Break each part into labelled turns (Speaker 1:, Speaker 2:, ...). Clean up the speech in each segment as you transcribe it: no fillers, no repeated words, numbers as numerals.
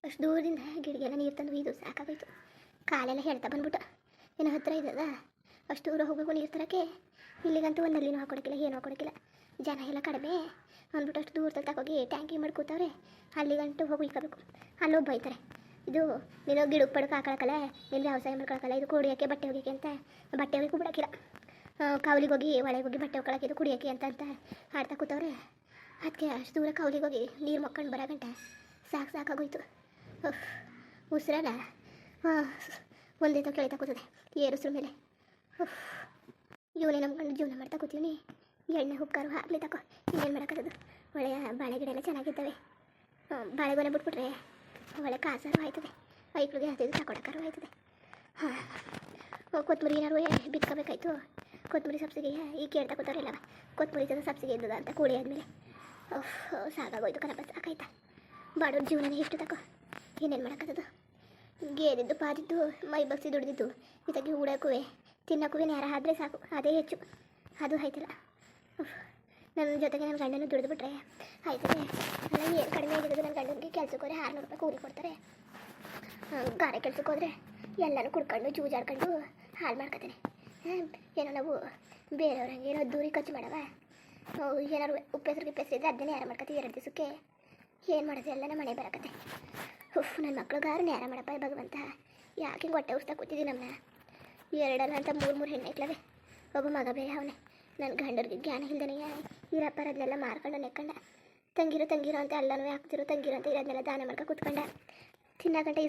Speaker 1: ಅಷ್ಟು ದೂರದಿಂದ ಗಿಡಗೆಲ್ಲ ನೀರು ತಂದು ಇದು ಸಾಕಾಗೋಯ್ತು. ಕಾಲೆಲ್ಲ ಹೇಳ್ತಾ ಬಂದ್ಬಿಟ್ಟು ಏನೋ ಹತ್ತಿರ ಇದ್ದದ ಅಷ್ಟು ದೂರ ಹೋಗಬೇಕು ನೀರು ತರೋಕ್ಕೆ. ಇಲ್ಲಿಗಂತೂ ಒಂದು ನಲ್ಲಿನೂ ಹಾಕೊಡಕ್ಕಿಲ್ಲ, ಏನೂ ಹಾಕೊಡಕ್ಕಿಲ್ಲ. ಜನ ಎಲ್ಲ ಕಡಿಮೆ ಅಂದ್ಬಿಟ್ಟು ಅಷ್ಟು ದೂರ ತಗೋಗಿ ಟ್ಯಾಂಕಿ ಮಾಡಿ ಕೂತವ್ರೆ. ಅಲ್ಲಿಗಂಟು ಹೋಗಿ ಇಕ್ಕಬೇಕು. ಅಲ್ಲೋಗಿ ಬೈತಾರೆ, ಇದು ನೀನು ಗಿಡಕ್ಕೆ ಪಡಕ್ಕೆ ಹಾಕೊಳಕ್ಕಲ್ಲ, ನೀನು ವ್ಯವಸಾಯ ಮಾಡ್ಕೊಳಕ್ಕಲ್ಲ, ಇದು ಕುಡಿಯೋಕ್ಕೆ ಬಟ್ಟೆ ಹೋಗೋಕ್ಕೆ ಅಂತ. ಬಟ್ಟೆ ಹೋಗಿ ಬಿಡೋಕ್ಕಿಲ್ಲ, ಕಾವಲಿಗೆ ಹೋಗಿ ಒಳಗೆ ಹೋಗಿ ಬಟ್ಟೆ ಹೋಗ್ಕೊಳಕ್ಕೆ, ಇದು ಕುಡಿಯೋಕ್ಕೆ ಅಂತ ಆಡ್ತಾ ಕೂತವ್ರೆ. ಅದಕ್ಕೆ ಅಷ್ಟು ದೂರ ಕಾವಲಿಗೆ ಹೋಗಿ ನೀರು ಮಕ್ಕೊಂಡು ಬರೋ ಗಂಟೆ ಸಾಕಾಗೋಯ್ತು. ಉಸಿರಲ್ಲ ಒಂದೇ ತ ಕೆಳಿತಾ ಕೂತದೆ ಏರುಸ್ರ ಮೇಲೆ. ಇವನೇ ನಂಬ್ಕೊಂಡು ಜೀವನ ಮಾಡ್ತಾ ಕೂತೀವಿ. ಎಣ್ಣೆ ಉಪ್ಕಾರು ಹಾಕ್ಲಿ ತಕೋ, ಇನ್ನೇನು ಮಾಡೋಕ್ಕದು. ಒಳ್ಳೆಯ ಬಾಳೆ ಗಿಡ ಎಲ್ಲ ಚೆನ್ನಾಗಿರ್ತವೆ. ಬಾಳೆಗೊನೆ ಬಿಟ್ಬಿಟ್ರೆ ಒಳ್ಳೆ ಕಾಸಾರು ಆಯ್ತದೆ, ಐಕ್ಳಿಗೆ ಹಾಕಿದ್ದು ತಗೊಳಕ್ಕಾರು ಆಯ್ತದೆ. ಕೊತ್ತಂಬರಿ ಏನಾರು ಬಿತ್ಕೋಬೇಕಾಯ್ತು. ಕೊತ್ತಂಬರಿ ಸಬ್ಸಿಗೆ ಈಗ ಕೇಳ್ತಾ ಕೂತವ್ರಿಲ್ಲವ, ಕೊತ್ತಂಬರಿ ಜೊತೆ ಸಬ್ಸಿಗೆ ಇದ್ದದ ಅಂತ ಕೂಡಿ ಆದಮೇಲೆ ಸಾಕಾಗೋಯ್ತು ಕಣಪ್ಪ, ಸಾಕಾಯ್ತಾ. ಬಾಡೋರು ಜೀವನನೇ ಇಷ್ಟು ತಕೋ, ಏನೇನು ಮಾಡೋಕ್ಕದು. ಗೇದಿದ್ದು ಪಾದಿದ್ದು ಮೈ ಬಗ್ಸಿ ದುಡ್ದಿದ್ದು ಇದಾಗಿ ಹೂಡಕ್ಕೂ ತಿನ್ನಕ್ಕೂ ನೇರ ಆದರೆ ಸಾಕು, ಅದೇ ಹೆಚ್ಚು. ಅದು ಆಯ್ತಲ್ಲ. ನನ್ನ ಜೊತೆಗೆ ನನ್ನ ಗಂಡನೂ ದುಡಿದ್ಬಿಟ್ರೆ ಆಯ್ತದೆ. ಅಲ್ಲ ಏನು ಕಡಿಮೆ ಆಗಿರೋದು, ನನ್ನ ಗಂಡನಿಗೆ ಕೆಲ್ಸಕ್ಕೆ ಹೋದ್ರೆ 600 ರೂಪಾಯಿ ಕೂಲಿ ಕೊಡ್ತಾರೆ. ಗಾರೆ ಕೆಲ್ಸಕ್ಕೆ ಹೋದರೆ ಎಲ್ಲನೂ ಕುಡ್ಕೊಂಡು ಜೂಜಾಡ್ಕೊಂಡು ಹಾಳು ಮಾಡ್ಕೊತೇನೆ. ಏನೋ ನಾವು ಬೇರೆಯವ್ರಂಗೆ ಏನೋ ದೂರಿ ಖರ್ಚು ಮಾಡವ, ಏನಾದ್ರು ಉಪ್ಪೆಸರು ಇದ್ರೆ ಅದನ್ನೇ ನೇರ ಮಾಡ್ಕೊತೀವಿ 2 ದಿವಸಕ್ಕೆ. ಏನು ಮಾಡೋದು, ಎಲ್ಲ ಮನೆ ಬರಕತ್ತೆ. ನನ್ನ ಮಕ್ಳಿಗಾರು ನೇರ ಮಾಡಪ್ಪ ಭಗವಂತ. ಯಾಕೆ ಹಿಂಗೆ ಹೊಟ್ಟೆ ಉರ್ಸ್ತಾ ಕೂತಿದ್ದೀವಿ ನಮ್ಮನ್ನ. 2 ಅಂತ 3 ಹೆಣ್ಣೈಕ್ಲವೆ, ಒಬ್ಬ ಮಗ ಬೇರೆ ಅವನೇ. ನನ್ನ ಗಂಡರಿಗೆ ಜ್ಞಾನ ಇಲ್ದನೆಯ ಇರಪ್ಪರದನ್ನೆಲ್ಲ ಮಾರ್ಕೊಂಡು ನೆಕ್ಕೊಂಡ. ತಂಗಿರೋ ಅಂತ ಎಲ್ಲನೂ ಹಾಕ್ತಿರೋ, ತಂಗಿರೋ ಅಂತ ಇರೋದನ್ನೆಲ್ಲ ದಾನ ಮಾಡ್ಕೊ ಕೂತ್ಕೊಂಡ. ತಿನ್ನಗಂಟ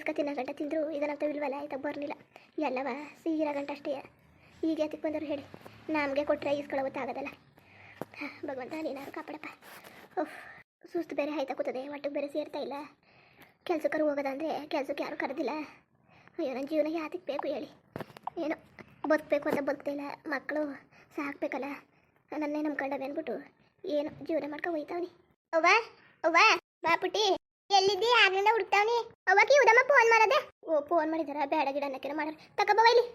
Speaker 1: ತಿಂದರು ಇದನ್ನಂತ ಇಲ್ವಲ್ಲ, ಆಯ್ತಾ ಬರಲಿಲ್ಲ. ಎಲ್ಲವ ಸೀಗಿರೋ ಗಂಟೆ ಅಷ್ಟೇ. ಈಗ ಯಾತಕ್ಕೆ ಬಂದರು ಹೇಳಿ, ನಮಗೆ ಕೊಟ್ಟರೆ ಈಸ್ಕೊಳ್ಳೋತ್ತಾಗೋದಲ್ಲ. ಭಗವಂತ ನೀನಾರು ಕಾಪಾಡಪ್ಪ. ಸುಸ್ತು ಬೇರೆ ಆಯ್ತಾ ಕೂತದೆ, ಒಟ್ಟಿಗೆ ಬೇರೆ ಸೇರ್ತಾ ಇಲ್ಲ. ಕೆಲ್ಸಕ್ಕರು ಹೋಗೋದಂದರೆ ಕೆಲ್ಸಕ್ಕೆ ಯಾರೂ ಕರೆದಿಲ್ಲ. ಅಯ್ಯೋ ನನ್ನ ಜೀವನ ಯಾತಕ್ಕೆ ಬೇಕು ಹೇಳಿ. ಏನೋ ಬದುಕಬೇಕು ಅಂತ ಬದುಕ್ತಾ ಇಲ್ಲ, ಮಕ್ಕಳು ಸಾಕ್ಬೇಕಲ್ಲ, ನನ್ನೇ ನಂಬ್ಕೊಂಡವೆ ಅಂದ್ಬಿಟ್ಟು ಏನು ಜೀವನ ಮಾಡ್ಕೊ ಹೋಯ್ತಾವನಿ. ಅವ್ವ ಬಾ ಪುಟ್ಟಿ, ಎಲ್ಲಿದ್ದಿ? ಆಗ್ಲಿಂದ ಹುಡುಕ್ತಾವನಿ. ಅವ್ವಕ್ಕೆ ಉದಮ್ಮ ಫೋನ್ ಮಾಡೋದೆ. ಓ ಫೋನ್ ಮಾಡಿದಾರ, ಬೇಡ ಗಿಡ ಅನ್ನಕ್ಕೆಲ್ಲ ಮಾಡೋರು. ತಗೋಬವ ಇಲ್ಲಿ.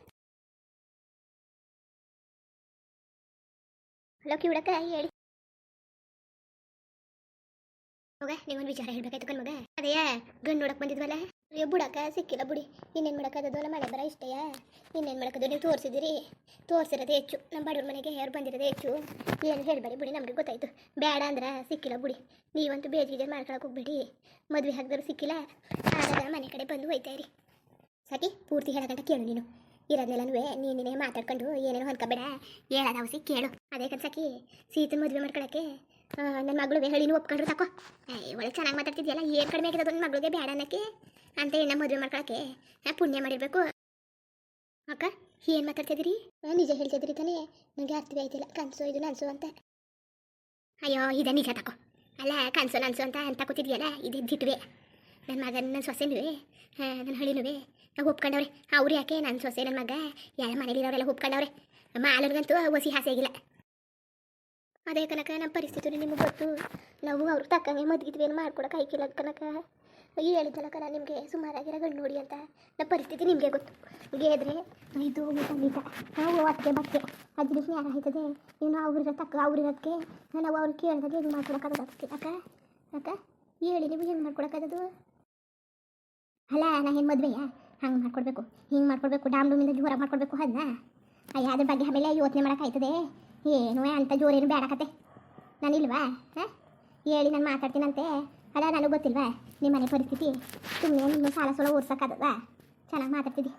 Speaker 1: ಹಲೋ ಕಿವುಡಕ್ಕ, ಹೇಳಿ. ಮಗ ನೀವೊಂದು ವಿಚಾರ ಹೇಳ್ಬೇಕಾಯ್ತು ಕಣ್ ಮಗ. ಅದೇ ಗಂಡು ನೋಡಕ್ ಬಂದಿದ್ವಲ್ಲ, ಬುಡಕ ಸಿಕ್ಕಿಲ್ಲ ಬುಡಿ. ಇನ್ನೇನು ಮಾಡೋಕ್ಕದಲ್ಲ, ಮಳೆ ಬರ ಇಷ್ಟೆಯ. ಇನ್ನೇನು ಮಾಡೋಕ್ಕದು, ನೀವು ತೋರಿಸಿರೋದೇ ಹೆಚ್ಚು. ನಮ್ಮ ಬಡವ್ರ ಮನೆಗೆ ಯಾರು ಬಂದಿರೋದೇ ಹೆಚ್ಚು. ಏನು ಹೇಳಬೇಡಿ ಬುಡಿ, ನಮಗೆ ಗೊತ್ತಾಯ್ತು. ಬೇಡ ಅಂದ್ರೆ ಸಿಕ್ಕಿಲ್ಲ ಬುಡಿ. ನೀವಂತೂ ಬೇಜ ಮಾಡ್ಕೊಳಕ್ಕೆ ಹೋಗ್ಬೇಡಿ. ಮದುವೆ ಹಾಕಿದ್ರು ಸಿಕ್ಕಿಲ್ಲ, ಆಗ ಮನೆ ಕಡೆ ಬಂದು ಹೋಯ್ತಾ ಇರಿ ಸಾಕಿ. ಪೂರ್ತಿ ಹೇಳೋಗಂಟ ಕೇಳು ನೀನು. ಇರೋದ್ನೆಲ್ಲನೂ ನೀನೇ ಮಾತಾಡ್ಕೊಂಡು ಏನೇನೋ ಹೊಂದ್ಕೋಬೇಡ, ಹೇಳೋದು ಅವಸಿ ಕೇಳು. ಅದೇ ಕನ್ಸಾಕಿ ಸೀತನ ಮದುವೆ ಮಾಡ್ಕೊಳಕ್ಕೆ ನನ್ನ ಮಗಳು ಹೇಳಿನೂ ಒಪ್ಕೊಂಡ್ರು ತಕೋ. ಒಳ್ಳೆ ಚೆನ್ನಾಗಿ ಮಾತಾಡ್ತಿದ್ಯಲ್ಲ, ಏನು ಕಡಿಮೆ ಆಗಿರೋದು ನನ್ನ ಮಗಳಿಗೆ ಬೇಡ ಅನ್ನಕ್ಕೆ ಅಂತ ಹೆಣ್ಣ ಮದುವೆ ಮಾಡ್ಕೊಳಕ್ಕೆ ಪುಣ್ಯ ಮಾಡಿರ್ಬೇಕು. ಅಕ್ಕ ಏನು ಮಾತಾಡ್ತಿದ್ದೀರಿ? ನಿಜ ಹೇಳ್ತಿದ್ದೀರಿ ತಾನೇ, ನನಗೆ ಅರ್ಥವೇ ಆಯ್ತಿಲ್ಲ. ಕನಸು ಇದು ನನಸು ಅಂತ. ಅಯ್ಯೋ ಇದೆ ನಿಜ ತಕೋ. ಅಲ್ಲ ಕನಸು ನನಸು ಅಂತ ಕೂತಿದ್ಯಲ್ಲ, ಇದು ದಿಟ್ವೆ. ನನ್ನ ಮಗ ನನ್ನ ಸೊಸೆನೂ ನನ್ನ ಹಳಿನೂ ನಾವು ಒಪ್ಕೊಂಡವ್ರೆ. ಅವ್ರು ಯಾಕೆ ನನ್ನ ಸೊಸೆ ನನ್ನ ಮಗ ಎಲ್ಲ ಮನೇಲಿರೋರೆಲ್ಲ ಒಪ್ಕೊಂಡವ್ರೆ. ಮಾಲರ್ಗಂತೂ ಹೊಸಿ ಆಸೆ ಆಗಿಲ್ಲ. ಅದೇ ಕನಕ ನಮ್ಮ ಪರಿಸ್ಥಿತಿ ನಿಮಗೆ ಗೊತ್ತು. ನಾವು ಅವ್ರಿಗೆ ತಕ್ಕಂಗೆ ಮದ್ಗಿದ್ವಿ, ಏನು ಮಾಡ್ಕೊಡಕ್ಕೆ ಆಯ್ಕಿಲ್ಲ ಕನಕ. ಹೇಳಿದ್ದಲ್ಲ ಕಣ ನಿಮಗೆ ಸುಮಾರಾಗಿರೋ ಗಂಡು ನೋಡಿ ಅಂತ. ನಮ್ಮ ಪರಿಸ್ಥಿತಿ ನಿಮಗೆ ಗೊತ್ತು. ಗೆದ್ರೆ ಇದು ಖಂಡಿತ ನಾವು ಅದಕ್ಕೆ ಬಟ್ಟೆ ಅಜ್ಜಿನ ಯಾರ ಆಯ್ತದೆ. ಇನ್ನು ಅವ್ರಿರೋದಕ್ಕೆ ನಾವು ಅವ್ರಿಗೆ ಕೇಳಿದಾಗ ಹೆಂಗೆ ಮಾಡ್ಕೊಡೋಕ್ಕಾಗತ್ತೆ ಅಕ್ಕ? ಅಕ್ಕ ಹೇಳಿ, ನೀವು ಹೆಂಗೆ ಮಾಡ್ಕೊಡೋಕ್ಕಾಗದು? ಅಲ್ಲ ನಾ ಏನು ಮದುವೆಯಾ ಹಂಗೆ ಮಾಡ್ಕೊಡ್ಬೇಕು, ಹಿಂಗೆ ಮಾಡ್ಕೊಡ್ಬೇಕು, ಡಾಮ್ಡೂಮಿಂದ ಜೋರ ಮಾಡ್ಕೊಡ್ಬೇಕು ಅದನ್ನ. ಅಯ್ಯ ಅದ್ರ ಬಗ್ಗೆ ಆಮೇಲೆ ಯೋಚನೆ ಮಾಡೋಕ್ಕಾಯ್ತದೆ. ಏನೋ ಅಂತ ಜೋರೇನು ಬೇಡಕತ್ತೆ ನಾನಿಲ್ವಾ? ಹೇಳಿ ನಾನು ಮಾತಾಡ್ತೀನಂತೆ. ಅಲ್ಲ ನನಗೆ ಗೊತ್ತಿಲ್ವಾ ನಿಮ್ಮ ಮನೆ ಪರಿಸ್ಥಿತಿ? ಸುಮ್ಮನೆ ನಿಮ್ಮ ಸಾಲ ಸೋಲ ಓಡ್ಸೋಕ್ಕಾಗಲ್ವಾ? ಚೆನ್ನಾಗಿ ಮಾತಾಡ್ತಿದ್ದಿ.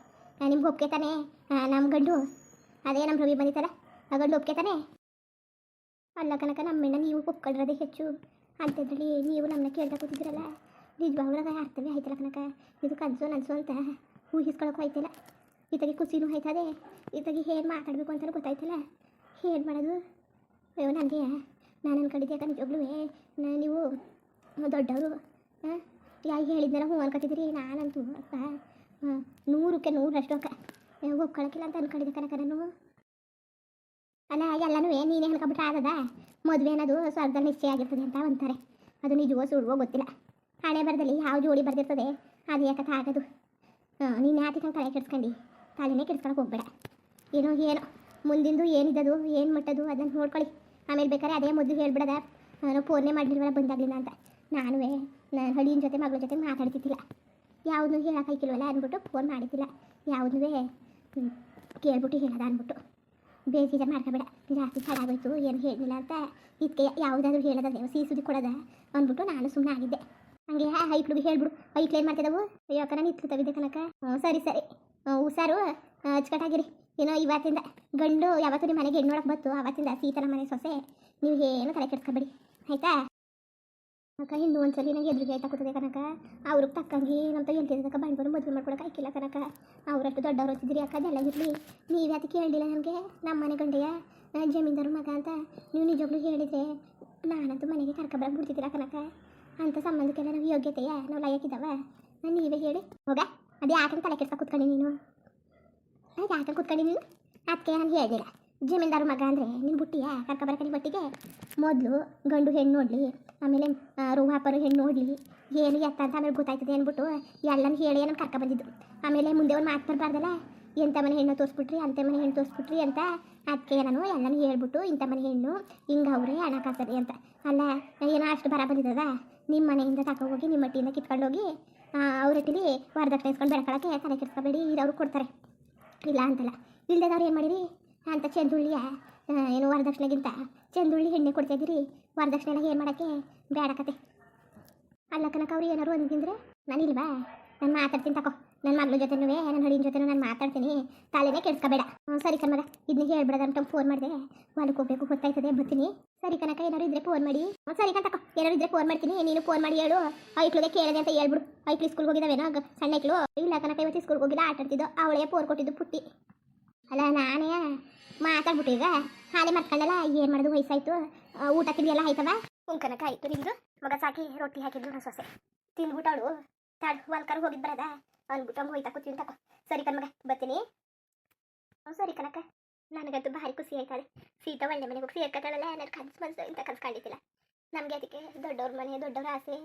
Speaker 1: ನಿಮ್ಗೆ ಒಪ್ಕೆ ತಾನೆ ನಮ್ಮ ಗಂಡು? ಅದೇ ನಮ್ಮ ರವಿ ಬಂದಿತ್ತಲ್ಲ, ಆ ಗಂಡು ಒಪ್ಕೆ ತಾನೆ? ಅಲ್ಲ ಕನಕ, ನಮ್ಮೆಣ್ಣ ನೀವು ಒಪ್ಕೊಂಡಿರೋದೇ ಹೆಚ್ಚು ಅಂತಿದ್ರಲ್ಲಿ ನೀವು ನಮ್ಮನ್ನ ಕೇಳ್ತಾ ಕೂತಿದ್ದೀರಲ್ಲ. ನಿಜವಾಗ್ಲಾಗ ಅರ್ಥವೇ ಆಯ್ತಲ್ಲ ಕನಕ. ಇದು ಕನಸು ನನಸು ಅಂತ ಊಹಿಸ್ಕೊಳಕ್ಕೂ ಆಯ್ತಿಲ್ಲ. ಈತಾಗಿ ಖುಷಿನೂ ಆಯ್ತದೆ, ಈತಾಗಿ ಹೇಗೆ ಮಾತಾಡಬೇಕು ಅಂತಲೂ ಗೊತ್ತಾಯ್ತಲ್ಲ. ಏನು ಮಾಡೋದು? ಅಯ್ಯೋ ನನಗೆ ನಾನು ಅನ್ಕೊಂಡಿದ್ದೆ ಯಾಕೆ ನಿಜವಾಗ್ಲೂ ನೀವು ದೊಡ್ಡವರು ಯಾಕೆ ಹೇಳಿದ್ನಲ್ಲ ಹ್ಞೂ ಅನ್ಕೊತಿದ್ದೀರಿ. ನಾನಂತೂ ಅಕ್ಕ 100ಕ್ಕೆ 100ರಷ್ಟು ಅಕ್ಕ ಒಪ್ಕೊಳಕ್ಕಿಲ್ಲ ಅಂತ ಅನ್ಕೊಂಡಿದ್ದೆ ಕನಕ ನಾನು. ಅಲ್ಲ ಎಲ್ಲನೂ ನೀನೇ ಅನ್ಕೊಬಿಟ್ರೆ ಆಗದ? ಮದುವೆ ಅನ್ನೋದು ಸ್ವರ್ಗದಲ್ಲಿ ನಿಶ್ಚಯ ಆಗಿರ್ತದೆ ಅಂತ ಅಂತಾರೆ. ಅದು ನಿಜವೋ ಸುಳ್ವೋ ಗೊತ್ತಿಲ್ಲ. ಹಣೆ ಬರದಲ್ಲಿ ಯಾವ ಜೋಡಿ ಬರ್ದಿರ್ತದೆ ಅದು ಯಾಕತ್ತ ಆಗೋದು. ನೀನು ಯಾತಿಕಂಗೆ ತಲೆ ತಲೆನೇ ಕೆಡ್ಸ್ಕೊಳಕ್ಕೆ ಹೋಗ್ಬೇಡ. ಏನೋ ಮುಂದಿಂದು ಏನಿದ್ದದು ಏನು ಮಟ್ಟದು ಅದನ್ನು ನೋಡ್ಕೊಳ್ಳಿ. ಆಮೇಲೆ ಬೇಕಾದ್ರೆ ಅದೇ ಮೊದಲು ಹೇಳ್ಬಿಡದ ನಾನು ಫೋನ್ನೇ ಮಾಡಿಲ್ವಲ್ಲ ಬಂದಾಗಲಿಲ್ಲ ಅಂತ. ನಾನು ಹಳ್ಳಿನ ಜೊತೆ ಮಗಳ ಜೊತೆ ಮಾತಾಡ್ತಿದ್ದಿಲ್ಲ. ಯಾವುದೂ ಹೇಳೋಕ್ಕಾಯ್ಕಿಲ್ವಲ್ಲ ಅಂದ್ಬಿಟ್ಟು ಫೋನ್ ಮಾಡಿದ್ದಿಲ್ಲ. ಯಾವುದೂ ಕೇಳ್ಬಿಟ್ಟು ಹೇಳೋದ ಅಂದ್ಬಿಟ್ಟು ಬೇಜಾರು ಮಾಡ್ಕೋಬೇಡ. ಜಾಸ್ತಿ ತಡಾಗೋಯ್ತು ಏನು ಹೇಳಿಲ್ಲ ಅಂತ ಇದಕ್ಕೆ ಯಾವುದಾದ್ರೂ ಹೇಳೋದೇ ಸಿಹಿ ಸುದ್ದಿ ಕೊಡೋದ ಅಂದ್ಬಿಟ್ಟು ನಾನು ಸುಮ್ಮನೆ ಆಗಿದ್ದೆ. ಹಂಗೆ ಐಕ್ಳಿಗೆ ಹೇಳ್ಬಿಡು. ಐಕ್ಳು ಏನು ಮಾಡ್ತಿದ್ದವು? ಯಾಕನ ನಿತ್ಲು ತವಿದ್ದೆ ಕನಕ. ಸರಿ ಸರಿ ಹುಷಾರು, ಅಚ್ಚುಕಟ್ಟಾಗಿರಿ. ಏನೋ ಇವತ್ತಿಂದ ಗಂಡು ಯಾವತ್ತೂ ನಿಮ್ಮ ಮನೆಗೆ ಹೆಣ್ಣು ನೋಡಕ್ಕೆ ಬಂತು ಅವತ್ತಿಂದ ಸೀತನ ಮನೆ ಸೊಸೆ ನೀವು ಏನು ತಲೆ ಕೆಡ್ಸ್ಕೊಬೇಡಿ ಆಯಿತಾ? ಅಕ್ಕ ಇನ್ನೂ ಒಂದ್ಸಲಿ ನನಗೆ ಎದುರಿಗೆ ಆಯ್ತಾ ಕೂತದೆ ಕನಕ. ಅವ್ರಿಗೆ ತಕ್ಕಂಗೆ ನಮ್ಮ ಹೇಳ್ತಿದ್ದಕ್ಕ ಬಂದ್ಬಂದು ಮದುವೆ ಮಾಡ್ಕೊಡಕ್ಕೆ ಆಯ್ಕಿಲ್ಲ ಕನಕ. ಅವರಷ್ಟು ದೊಡ್ಡವ್ರು ಹೊತ್ತಿದ್ರಿ ಅಕ್ಕ, ಅದೆಲ್ಲ ಇರಲಿ. ನೀವು ಯಾತಕ್ಕೆ ಹೇಳಿಲ್ಲ ನನಗೆ ನಮ್ಮ ಮನೆ ಗಂಡೆಯ ಜಮೀನ್ದಾರು ಮಗ ಅಂತ ನೀವು ನಿಜವಾಗ್ಲೂ ಹೇಳಿದರೆ ನಾನಂತೂ ಮನೆಗೆ ಕರ್ಕೊಬರಕ್ಕೆ ಬಿಡ್ತಿದ್ದೀರ ಕನಕ. ಅಂಥ ಸಂಬಂಧಕ್ಕೆಲ್ಲ ನಾವು ಯೋಗ್ಯತೆಯ ನಾವು ಲಯಕ್ಕಿದ್ದಾವ? ನಾನು ನೀವೇ ಹೇಳಿ ಹೋಗ. ಅದೇ ಯಾಕಂತ ತಲೆ ಕೆಡ್ಸ್ಕ ಕೂತ್ಕೊಂಡು ನೀನು ಯಾಕೆ ಕೂತ್ಕೊಂಡು ನೀನು ಅದಕ್ಕೆ ನಾನು ಹೇಳಿಲ್ಲ. ಜಮೀನ್ದಾರು ಮಗ ಅಂದರೆ ನಿನ್ನ ಬುಟ್ಟಿಯ ಕರ್ಕೊಬರಕ್ಕೆ ಬಟ್ಟಿಗೆ ಮೊದಲು ಗಂಡು ಹೆಣ್ಣು ನೋಡಲಿ, ಆಮೇಲೆ ರೋವಾಪರು ಹೆಣ್ಣು ನೋಡಲಿ ಏನು ಎತ್ತ ಅಂತ ಆಮೇಲೆ ಗೊತ್ತಾಯ್ತದೆ ಅಂದ್ಬಿಟ್ಟು ಎಲ್ಲನೂ ಹೇಳಿ ನಾನು ಕರ್ಕೊಬಂದಿದ್ದು. ಆಮೇಲೆ ಮುಂದೆ ಒಂದು ಮಾತು ಬರಬಾರ್ದಲ್ಲ, ಎಂಥ ಮನೆ ಹೆಣ್ಣು ತೋರಿಸ್ಬಿಟ್ರಿ ಅಂಥ ಮನೆ ಹೆಣ್ಣು ತೋರಿಸ್ಬಿಟ್ರಿ ಅಂತ. ಅದಕ್ಕೆ ನಾನು ಎಲ್ಲನೂ ಹೇಳ್ಬಿಟ್ಟು ಇಂಥ ಮನೆ ಹೆಣ್ಣು ಹಿಂಗೆ ಅವರೇ ಹಣ ಕಾಸ್ತದೆ ಅಂತ. ಅಲ್ಲ ಏನೋ ಅಷ್ಟು ಬರ ಬಂದಿದ್ದದ ನಿಮ್ಮ ಮನೆಯಿಂದ ತಗೊಂಡೋಗಿ ನಿಮ್ಮ ಮಟ್ಟಿಯಿಂದ ಕಿತ್ಕೊಂಡೋಗಿ ಅವ್ರಟ್ಟಿಲಿ ವರದಕ್ಷಿಣೆ ಇಸ್ಕೊಂಡು ಬೆಳ್ಕೊಳಕ್ಕೆ ತಲೆ ಕೆಡ್ಸ್ಕೊಬೇಡಿ, ಇರೋರು ಕೊಡ್ತಾರೆ ಇಲ್ಲ ಅಂತಲ್ಲ. ಇಲ್ದೇದವ್ರು ಏನು ಮಾಡಿರಿ ಅಂತ ಚೆಂದುಳ್ಳಿಯ ಏನು ವರದಕ್ಷಿಣೆಗಿಂತ ಚೆಂದುಳ್ಳಿ ಹೆಣ್ಣೆ ಕೊಡ್ತಾಯಿದ್ದೀರಿ. ವರದಕ್ಷಿಣೆ ಎಲ್ಲ ಏನು ಮಾಡೋಕ್ಕೆ ಬೇಡಕತೆ. ಅಲ್ಲ ಕನಕ ಅವ್ರು ಏನಾರು ಅಂದಿದ್ರೆ ನಾನಿಲ್ವಾ? ನಾನು ಮಾತಾಡ್ತೀನಿ ತಗೋ. ನನ್ನ ಮಗಳ ಜೊತೆನೂ ನನ್ನ ಹಡಿನ ಜೊತೆನೂ ನಾನು ಮಾತಾಡ್ತೀನಿ, ತಲೆನೇ ಕೆಡ್ಸ್ಕೊಬೇಡ. ಸರಿ ಕಣಮಗ, ಇದನ್ನ ಹೇಳ್ಬಿಡೋದ ಅಂತ ಫೋನ್ ಮಾಡಿದೆ. ಹೊಲಕ್ಕೆ ಹೋಗ್ಬೇಕು ಗೊತ್ತಾಯ್ತದೆ ಬರ್ತೀನಿ. ಸರಿ ಕನಕ, ಏನಾರು ಇದ್ರೆ ಫೋನ್ ಮಾಡಿ. ಸರಿ ಕಣ ತಗೋ, ಏನಾರು ಇದ್ರೆ ಫೋನ್ ಮಾಡ್ತೀನಿ. ನೀನು ಫೋನ್ ಮಾಡಿ ಹೇಳು ಐಕ್ಳಿಗೆ ಕೇಳಿದೆ ಅಂತ ಹೇಳ್ಬಿಡು. ಐಕ್ಳು ಸ್ಕೂಲ್ಗೆ ಹೋಗಿದ್ದಾವೇನೋ ಸಣ್ಣ ಐಕ್ಳು? ಇಲ್ಲ ಕನಕ ಇವತ್ತು ಸ್ಕೂಲ್ಗೆ ಹೋಗಿಲ್ಲ, ಆಟಾಡ್ತಿದ್ದೋ. ಅವಳೇ ಫೋನ್ ಕೊಟ್ಟಿದ್ದು ಪುಟ್ಟಿ. ಅಲ್ಲ ನಾನೇ ಮಾತಾಡ್ಬಿಟ್ಟು ಈಗ ಹಾಲೆ ಮರ್ಕೊಂಡಲ್ಲ. ಏನು ಮಾಡೋದು, ವಯಸ್ಸಾಯ್ತು. ಊಟ ತಿಂಡಿ ಎಲ್ಲ ಆಯ್ತವ? ಕನಕ ಆಯ್ತು ನಿಮ್ದು. ಮಗ ಸಾಕಿ ರೊಟ್ಟಿ ಹಾಕಿದ್ರು ನನ್ನ ಸೊಸೆ ತಿಂದ್ಬಿಟ್ಟು ಅವಳು ತಾಡು ಹೊಲ್ಕರು ಹೋಗಿದ್ದು ಬರದ ಅಂದ್ಬಿಟ್ಟು ಹಂಗೆ ಹೋಯ್ತಾ ಕೂತೀನಿ ತಗೋ. ಸರಿ ಕಣ್ಮಗ ಬರ್ತೀನಿ. ಸರಿ ಕನಕ, ನನಗಂತೂ ಭಾರಿ ಖುಷಿ ಆಯ್ತಾಳೆ. ಸೀತಾ ಒಳ್ಳೆ ಮನೆಗೆ ಹೋಗಿ ಸೇರ್ಕತ್ತಾಳಲ್ಲ. ನನ್ನ ಕನಸು ಮನಸ್ಸು ಇಂಥ ಕನಸು ಕಂಡಿದ್ದಿಲ್ಲ. ನಮಗೆ ಅದಕ್ಕೆ ದೊಡ್ಡವ್ರ ಮನೆ ದೊಡ್ಡವ್ರ ಆಸೆ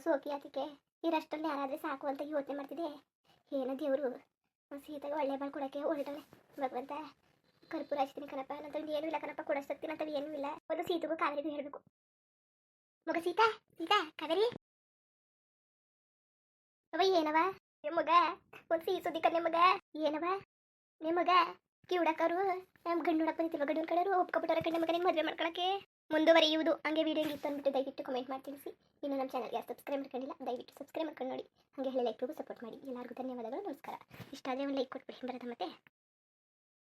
Speaker 1: ಸೋಕಿ ಅದಕ್ಕೆ ಇರಷ್ಟರಲ್ಲಿ ಯಾರಾದರೆ ಸಾಕು ಅಂತ ಯೋಚನೆ ಮಾಡ್ತಿದ್ದೆ. ಏನೋ ದೇವರು ಸೀತೆಗೆ ಒಳ್ಳೆ ಬಾಳು ಕೊಡೋಕ್ಕೆ ಹೊರಟಾಳೆ. ಭಗವಂತ ಕರ್ಪೂರ ಹಚ್ತೀನಿ ಕಣಪ್ಪ. ನಂತರ ಏನೂ ಇಲ್ಲ ಕಣಪ್ಪ, ಕೊಡಿಸ್ತೀನಿ ಅಂತ ಏನೂ ಇಲ್ಲ. ಒಂದು ಸೀತೆಗೂ ಕಾವೇರಿಗೂ ಹೇಳಬೇಕು. ಮಗ ಸೀತಾ ಸೀತಾ ಕಾವೇರಿ ಅವ ಏನವ ಮಗ ಒಂದು ಸಿಹಿ ಸುದ್ದಿ ಕಣ್ಣೆ ಮಗ. ಏನವ ನಿಮಗ ಕಿವುಡಕ್ಕರು ನಮ್ಮ ಗಂಡು ನೋಡಕ್ಕೆ ಬಂದಿತ್ತಿಲ್ವ? ಗಂಡು ಕಡೆಯವರು ಒಪ್ಕೊಬಿಟ್ಟಾರ ಕಣ್ಣೆ ಮಗ ನಿಮ್ಗೆ ಮದುವೆ ಮಾಡ್ಕೊಳಕ್ಕೆ. ಮುಂದುವರಿಯುವುದು ಹಂಗೆ ವೀಡಿಯೋ ಹೆಂಗಿತ್ತು ಅಂದ್ಬಿಟ್ಟು ದಯವಿಟ್ಟು ಕಮೆಂಟ್ ಮಾಡಿ ತಿಳಿಸಿ. ಇನ್ನು ನಮ್ಮ ಚಾನಲ್ಗೆ ಯಾರು ಸಬ್ಸ್ಕ್ರೈಬ್ ಮಾಡ್ಕೊಂಡಿಲ್ಲ ದಯವಿಟ್ಟು ಸಬ್ಸ್ಕ್ರೈಬ್ ಮಾಡ್ಕೊಂಡು ನೋಡಿ. ಹಾಗೆ ಹೇಳಿ ಲೈಕ್ಗೂ ಸಪೋರ್ಟ್ ಮಾಡಿ. ಎಲ್ಲರಿಗೂ ಧನ್ಯವಾದಗಳು, ನಮಸ್ಕಾರ. ಇಷ್ಟ ಆದರೆ ಒಂದು ಲೈಕ್ ಕೊಟ್ಬಿಡಿ ಬರೋದ ಮತ್ತೆ.